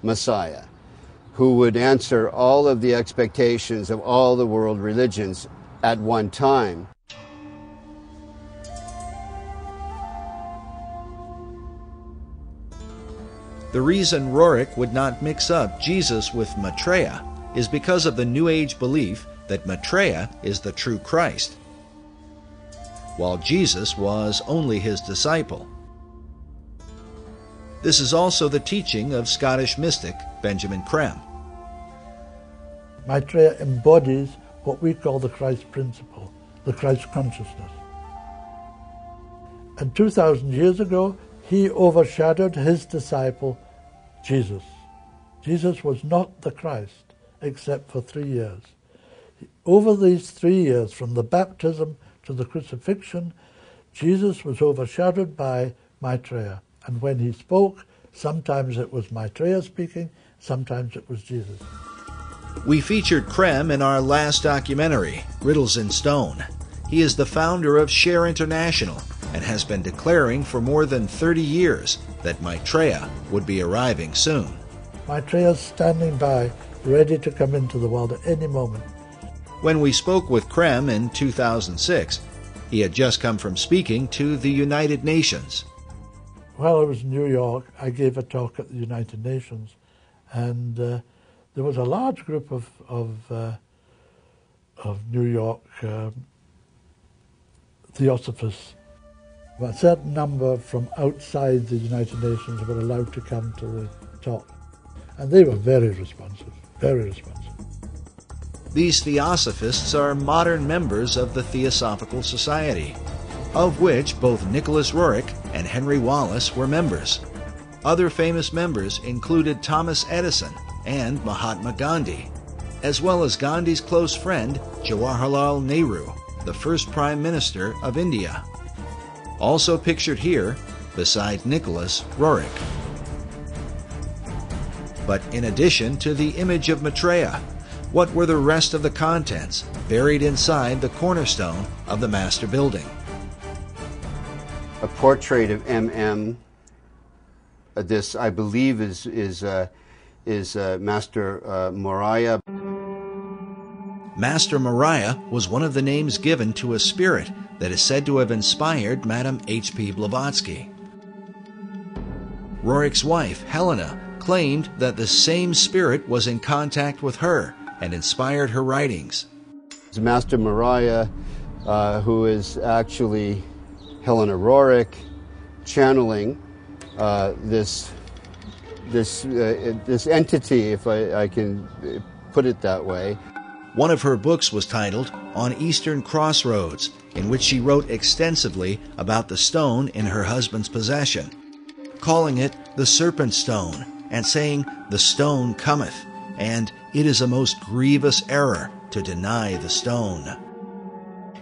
Messiah who would answer all of the expectations of all the world religions at one time. The reason Roerich would not mix up Jesus with Maitreya is because of the New Age belief that Maitreya is the true Christ, while Jesus was only his disciple. This is also the teaching of Scottish mystic Benjamin Creme. Maitreya embodies what we call the Christ principle, the Christ consciousness. And 2,000 years ago, he overshadowed his disciple, Jesus. Jesus was not the Christ, except for 3 years. Over these 3 years, from the baptism to the crucifixion, Jesus was overshadowed by Maitreya. And when he spoke, sometimes it was Maitreya speaking, sometimes it was Jesus. We featured Creme in our last documentary, Riddles in Stone. He is the founder of Share International and has been declaring for more than 30 years that Maitreya would be arriving soon. Maitreya's standing by, ready to come into the world at any moment. When we spoke with Creme in 2006, he had just come from speaking to the United Nations. While I was in New York, I gave a talk at the United Nations, and there was a large group of New York theosophists. A certain number from outside the United Nations were allowed to come to the talk, and they were very responsive, very responsive. These theosophists are modern members of the Theosophical Society, of which both Nicholas Roerich and Henry Wallace were members. Other famous members included Thomas Edison and Mahatma Gandhi, as well as Gandhi's close friend Jawaharlal Nehru, the first Prime Minister of India. Also pictured here, beside Nicholas Roerich. But in addition to the image of Maitreya, what were the rest of the contents buried inside the cornerstone of the master building? A portrait of M.M. This, I believe, is Master Moriah. Master Moriah was one of the names given to a spirit that is said to have inspired Madame H.P. Blavatsky. Roerich's wife, Helena, claimed that the same spirit was in contact with her and inspired her writings. Master Moriah, who is actually Helena Roerich, channeling this entity, if I can put it that way. One of her books was titled On Eastern Crossroads, in which she wrote extensively about the stone in her husband's possession, calling it the Serpent Stone, and saying, "The stone cometh, and it is a most grievous error to deny the stone."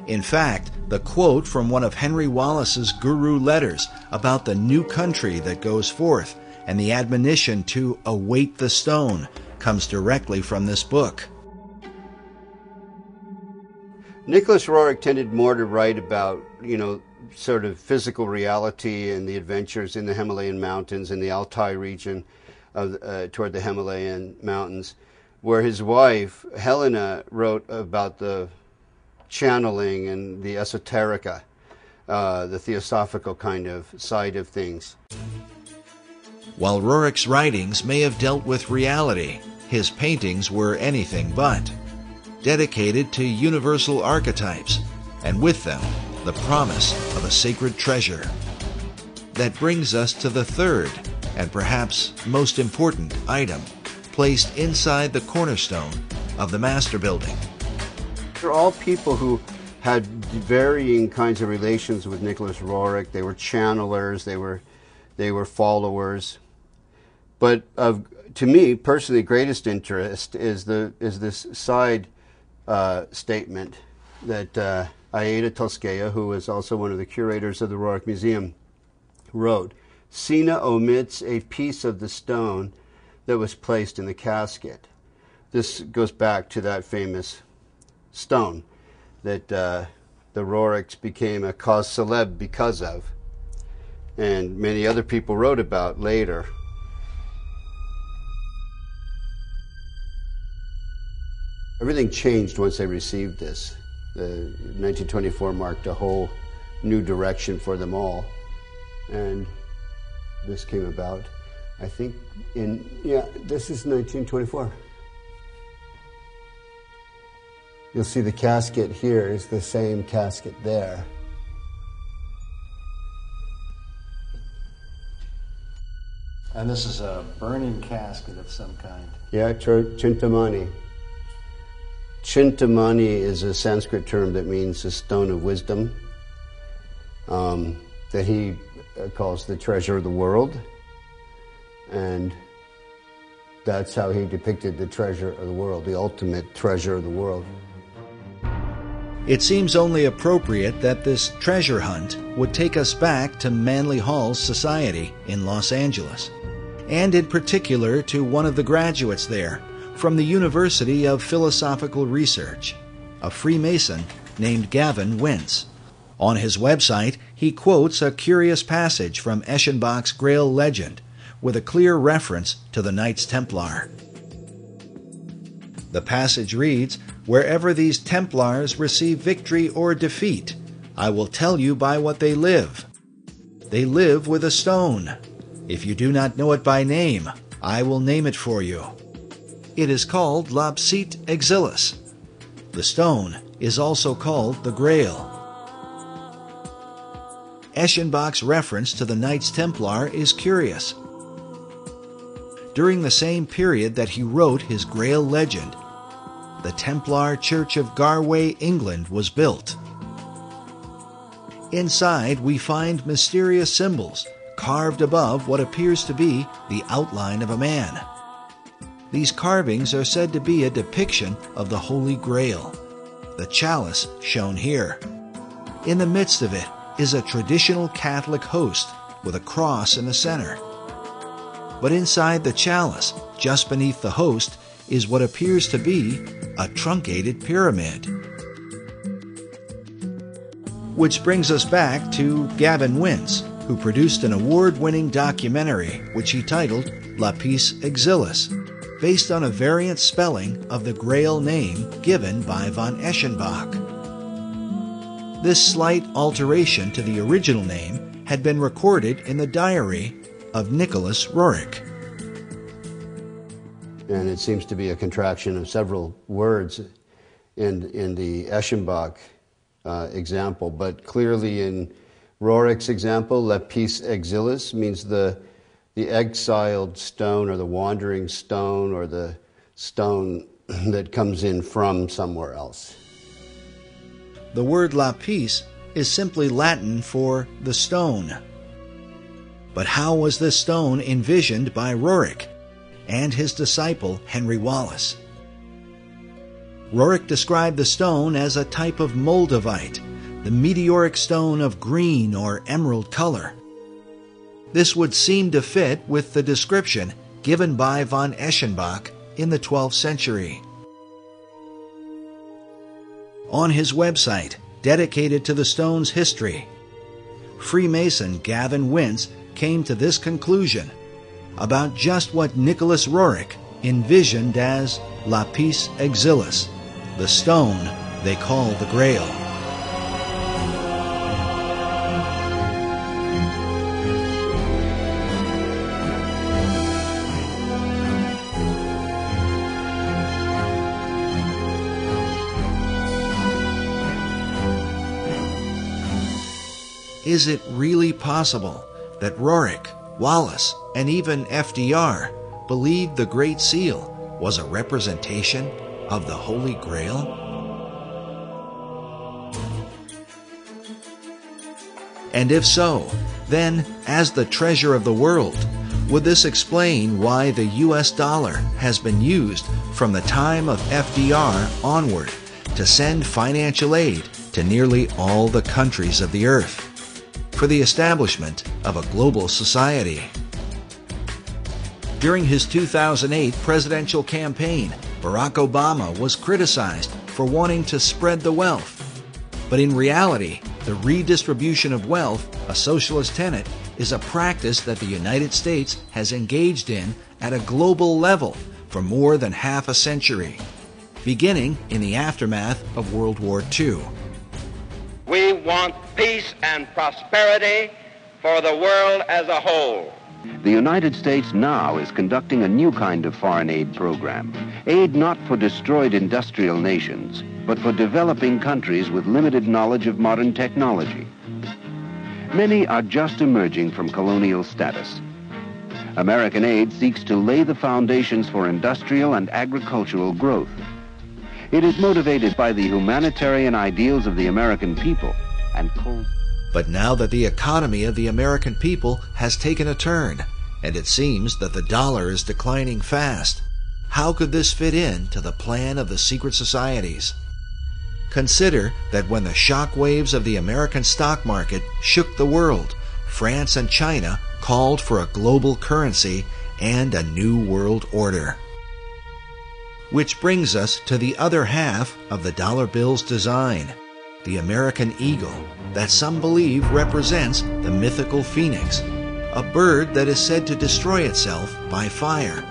In fact, the quote from one of Henry Wallace's guru letters about the new country that goes forth and the admonition to await the stone comes directly from this book. Nicholas Roerich tended more to write about, sort of physical reality and the adventures in the Himalayan mountains and the Altai region toward the Himalayan mountains, where his wife, Helena, wrote about the channeling and the esoterica, the theosophical kind of side of things. While Roerich's writings may have dealt with reality, his paintings were anything but, dedicated to universal archetypes, and with them, the promise of a sacred treasure. That brings us to the third, and perhaps most important item, placed inside the cornerstone of the master building. They're all people who had varying kinds of relations with Nicholas Roerich. They were channelers, they were followers. But to me, personally, greatest interest is this side statement that Aida Tolskaya, who was also one of the curators of the Roerich Museum, wrote. Sina omits a piece of the stone that was placed in the casket. This goes back to that famous stone that the Roerichs became a cause célèbre because of, and many other people wrote about later. Everything changed once they received this. The 1924 marked a whole new direction for them all. And this came about, I think, this is 1924. You'll see the casket here is the same casket there. And this is a burning casket of some kind. Yeah, Chintamani. Chintamani is a Sanskrit term that means a stone of wisdom, that he calls the treasure of the world. And that's how he depicted the treasure of the world, the ultimate treasure of the world. It seems only appropriate that this treasure hunt would take us back to Manly Hall's society in Los Angeles, and in particular to one of the graduates there from the University of Philosophical Research, a Freemason named Gavin Wentz. On his website, he quotes a curious passage from Eschenbach's Grail legend with a clear reference to the Knights Templar. The passage reads, "Wherever these Templars receive victory or defeat, I will tell you by what they live. They live with a stone. If you do not know it by name, I will name it for you. It is called Lapsit Exilis. The stone is also called the Grail." Eschenbach's reference to the Knights Templar is curious. During the same period that he wrote his Grail legend, the Templar Church of Garway, England was built. Inside, we find mysterious symbols carved above what appears to be the outline of a man. These carvings are said to be a depiction of the Holy Grail, the chalice shown here. In the midst of it is a traditional Catholic host with a cross in the center. But inside the chalice, just beneath the host, is what appears to be a truncated pyramid. Which brings us back to Gavin Wentz, who produced an award-winning documentary which he titled Lapis Exilis, based on a variant spelling of the Grail name given by von Eschenbach. This slight alteration to the original name had been recorded in the diary of Nicholas Roerich. And it seems to be a contraction of several words in the Eschenbach example, but clearly in Roerich's example, Lapis Exilis means the exiled stone or the wandering stone or the stone that comes in from somewhere else. The word lapis is simply Latin for the stone. But how was this stone envisioned by Roerich and his disciple Henry Wallace? Roerich described the stone as a type of moldavite, the meteoric stone of green or emerald color. This would seem to fit with the description given by von Eschenbach in the 12th century. On his website, dedicated to the stone's history, Freemason Gavin Wentz came to this conclusion about just what Nicholas Roerich envisioned as Lapis Exilis, the stone they call the Grail. Is it really possible that Roerich, Wallace, and even FDR believed the Great Seal was a representation of the Holy Grail? And if so, then, as the treasure of the world, would this explain why the US dollar has been used from the time of FDR onward to send financial aid to nearly all the countries of the earth, for the establishment of a global society? During his 2008 presidential campaign, Barack Obama was criticized for wanting to spread the wealth. But in reality, the redistribution of wealth, a socialist tenet, is a practice that the United States has engaged in at a global level for more than half a century. beginning in the aftermath of World War II. We want peace and prosperity for the world as a whole. The United States now is conducting a new kind of foreign aid program. Aid not for destroyed industrial nations, but for developing countries with limited knowledge of modern technology. Many are just emerging from colonial status. American aid seeks to lay the foundations for industrial and agricultural growth. It is motivated by the humanitarian ideals of the American people and But now that the economy of the American people has taken a turn, and it seems that the dollar is declining fast, how could this fit in to the plan of the secret societies? Consider that when the shock waves of the American stock market shook the world, France and China called for a global currency and a new world order. Which brings us to the other half of the dollar bill's design, the American eagle, that some believe represents the mythical phoenix, a bird that is said to destroy itself by fire.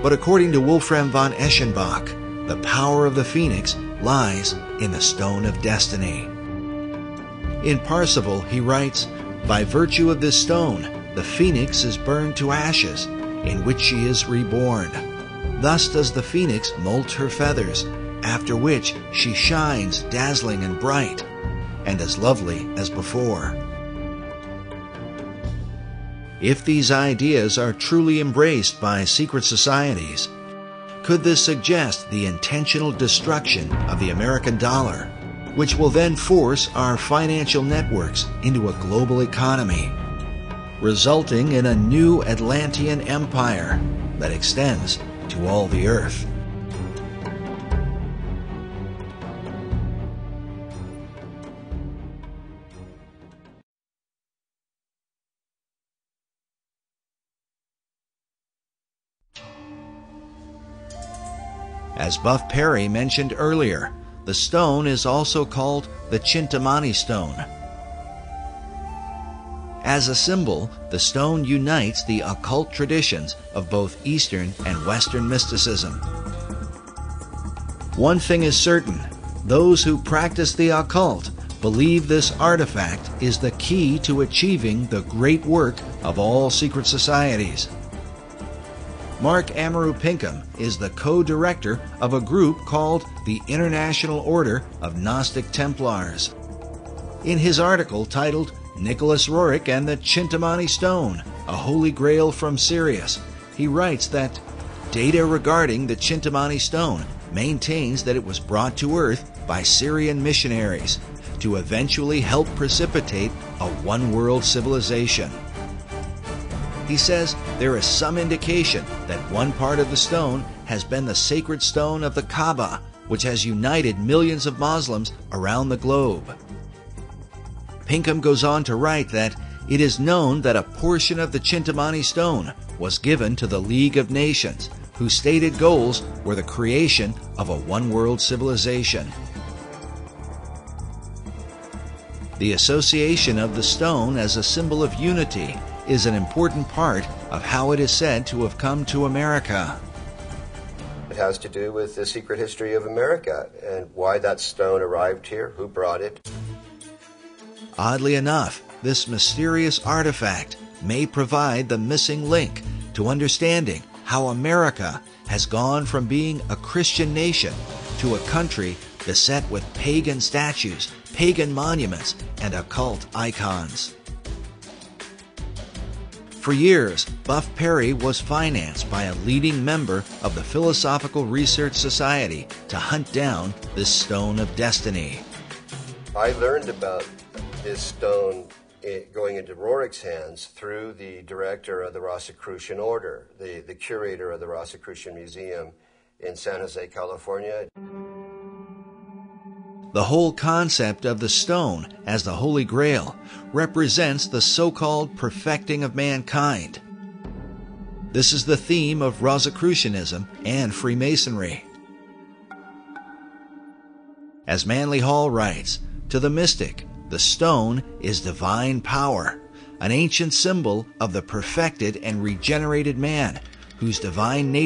But according to Wolfram von Eschenbach, the power of the phoenix lies in the stone of destiny. In Parsifal, he writes, "By virtue of this stone, the phoenix is burned to ashes, in which she is reborn. Thus does the phoenix molt her feathers, after which she shines dazzling and bright, and as lovely as before." If these ideas are truly embraced by secret societies, could this suggest the intentional destruction of the American dollar, which will then force our financial networks into a global economy, resulting in a new Atlantean empire that extends to all the earth? As Buff Perry mentioned earlier, the stone is also called the Chintamani stone. As a symbol, the stone unites the occult traditions of both Eastern and Western mysticism. One thing is certain: those who practice the occult believe this artifact is the key to achieving the great work of all secret societies. Mark Amaru Pinkham is the co-director of a group called the International Order of Gnostic Templars. In his article titled "Nicholas Roerich and the Chintamani Stone, a Holy Grail from Sirius," he writes that data regarding the Chintamani stone maintains that it was brought to Earth by Syrian missionaries to eventually help precipitate a one-world civilization. He says there is some indication that one part of the stone has been the sacred stone of the Kaaba, which has united millions of Muslims around the globe. Pinkham goes on to write that it is known that a portion of the Chintamani stone was given to the League of Nations, whose stated goals were the creation of a one-world civilization. The association of the stone as a symbol of unity is an important part of how it is said to have come to America. It has to do with the secret history of America and why that stone arrived here, who brought it. Oddly enough, this mysterious artifact may provide the missing link to understanding how America has gone from being a Christian nation to a country beset with pagan statues, pagan monuments, and occult icons. For years, Buff Perry was financed by a leading member of the Philosophical Research Society to hunt down this stone of destiny. I learned about this stone going into Roerich's hands through the director of the Rosicrucian Order, the curator of the Rosicrucian Museum in San Jose, California. The whole concept of the stone as the Holy Grail represents the so-called perfecting of mankind. This is the theme of Rosicrucianism and Freemasonry. As Manly Hall writes, to the mystic, the stone is divine power, an ancient symbol of the perfected and regenerated man whose divine nature